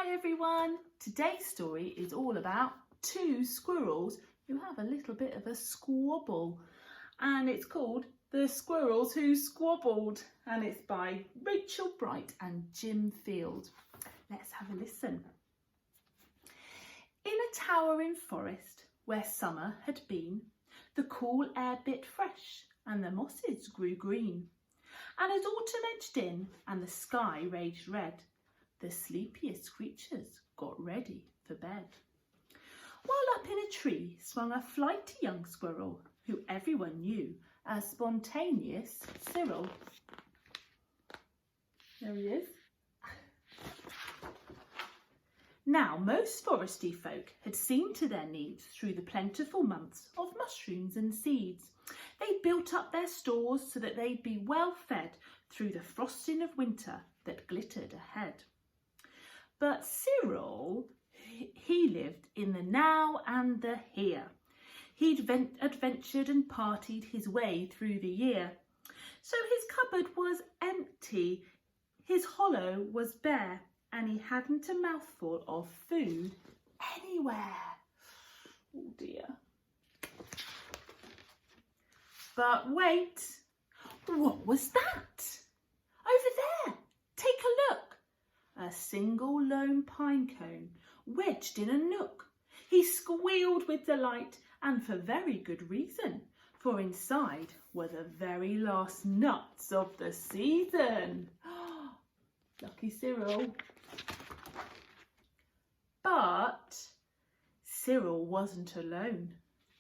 Hi everyone! Today's story is all about two squirrels who have a little bit of a squabble, and it's called The Squirrels Who Squabbled, and it's by Rachel Bright and Jim Field. Let's have a listen. In a towering forest where summer had been, the cool air bit fresh and the mosses grew green. And as autumn edged in and the sky raged red, the sleepiest creatures got ready for bed. While up in a tree swung a flighty young squirrel who everyone knew as spontaneous Cyril. There he is. Now, most foresty folk had seen to their needs through the plentiful months of mushrooms and seeds. They built up their stores so that they'd be well fed through the frosting of winter that glittered ahead. But Cyril, he lived in the now and the here. He'd adventured and partied his way through the year. So his cupboard was empty, his hollow was bare, and he hadn't a mouthful of food anywhere. Oh dear. But wait, what was that? Over there, take a look. A single lone pine cone wedged in a nook. He squealed with delight, and for very good reason, for inside were the very last nuts of the season. Lucky Cyril. But Cyril wasn't alone.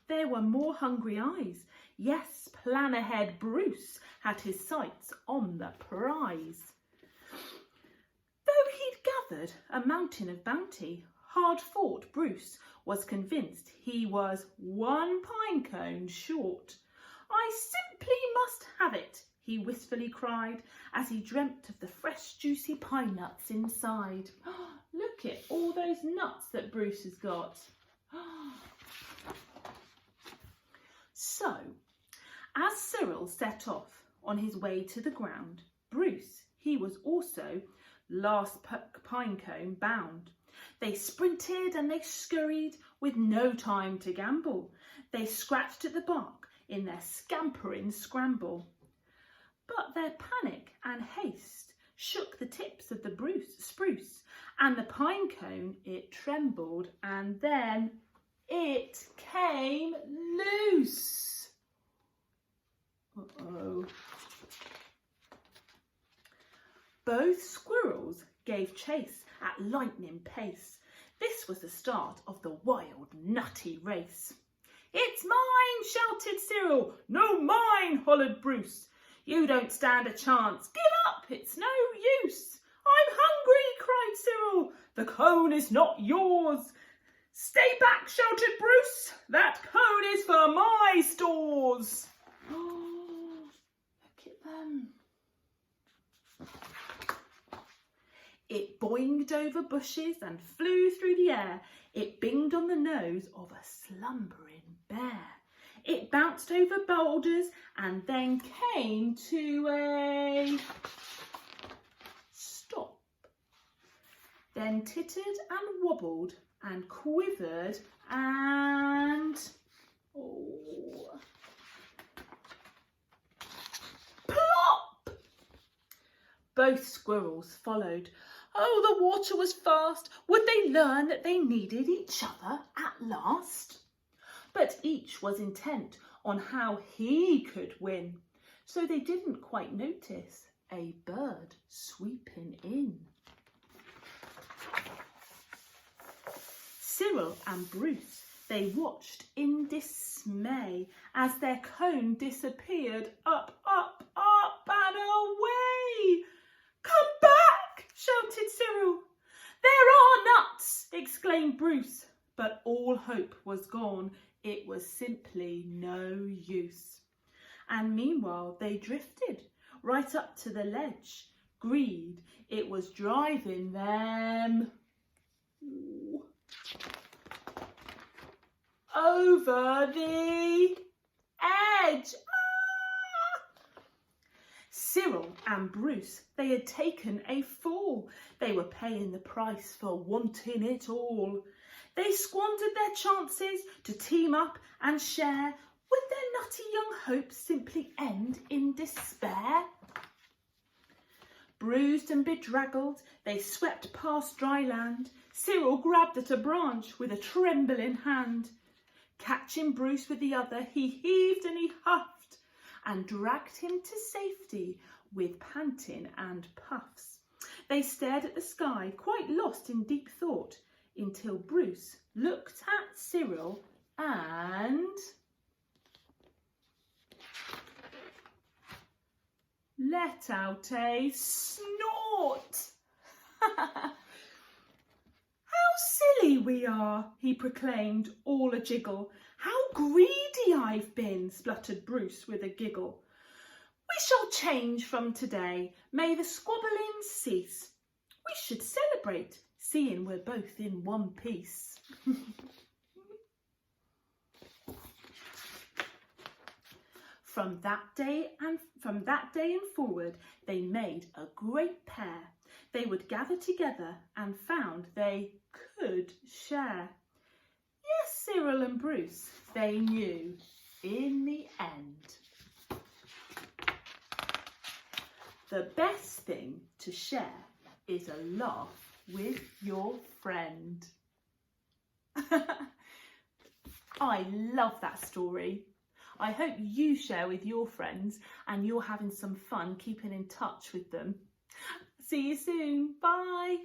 There were more hungry eyes. Yes, plan ahead Bruce had his sights on the prize. Though he'd gathered a mountain of bounty, hard-fought Bruce was convinced he was one pine cone short. I simply must have it, he wistfully cried, as he dreamt of the fresh, juicy pine nuts inside. Look at all those nuts that Bruce has got. So, as Cyril set off on his way to the ground, Bruce, he was also last pine cone bound. They sprinted and they scurried with no time to gamble. They scratched at the bark in their scampering scramble. But their panic and haste shook the tips of the spruce, and the pine cone, it trembled, and then it came loose. Uh-oh. Both squirrels gave chase at lightning pace. This was the start of the wild, nutty race. "It's mine!" shouted Cyril. "No, mine!" hollered Bruce. "You don't stand a chance. Give up, it's no use." "I'm hungry!" cried Cyril. "The cone is not yours." "Stay back!" shouted Bruce. "That cone is for my stores." Oh, look at them. It boinged over bushes and flew through the air. It binged on the nose of a slumbering bear. It bounced over boulders and then came to a stop. Then tittered and wobbled and quivered and plop! Both squirrels followed. Oh, the water was fast. Would they learn that they needed each other at last? But each was intent on how he could win, so they didn't quite notice a bird sweeping in. Cyril and Bruce, they watched in dismay as their cone disappeared up, up, up and away. "Come back!" shouted Cyril. "There are nuts!" exclaimed Bruce. But all hope was gone. It was simply no use. And meanwhile they drifted right up to the ledge. Greed, it was driving them over the edge. Cyril and Bruce, they had taken a fall. They were paying the price for wanting it all. They squandered their chances to team up and share. Would their nutty young hopes simply end in despair? Bruised and bedraggled, they swept past dry land. Cyril grabbed at a branch with a trembling hand. Catching Bruce with the other, he heaved and he huffed and dragged him to safety with panting and puffs. They stared at the sky, quite lost in deep thought, until Bruce looked at Cyril and let out a snort. "How silly we are," he proclaimed, all a jiggle. "How greedy I've been," spluttered Bruce with a giggle. "We shall change from today. May the squabbling cease. We should celebrate, seeing we're both in one piece." From that day and forward, they made a great pair. They would gather together and found they could share. Yes, Cyril and Bruce, they knew in the end. The best thing to share is a laugh with your friend. I love that story. I hope you share with your friends and you're having some fun keeping in touch with them. See you soon. Bye.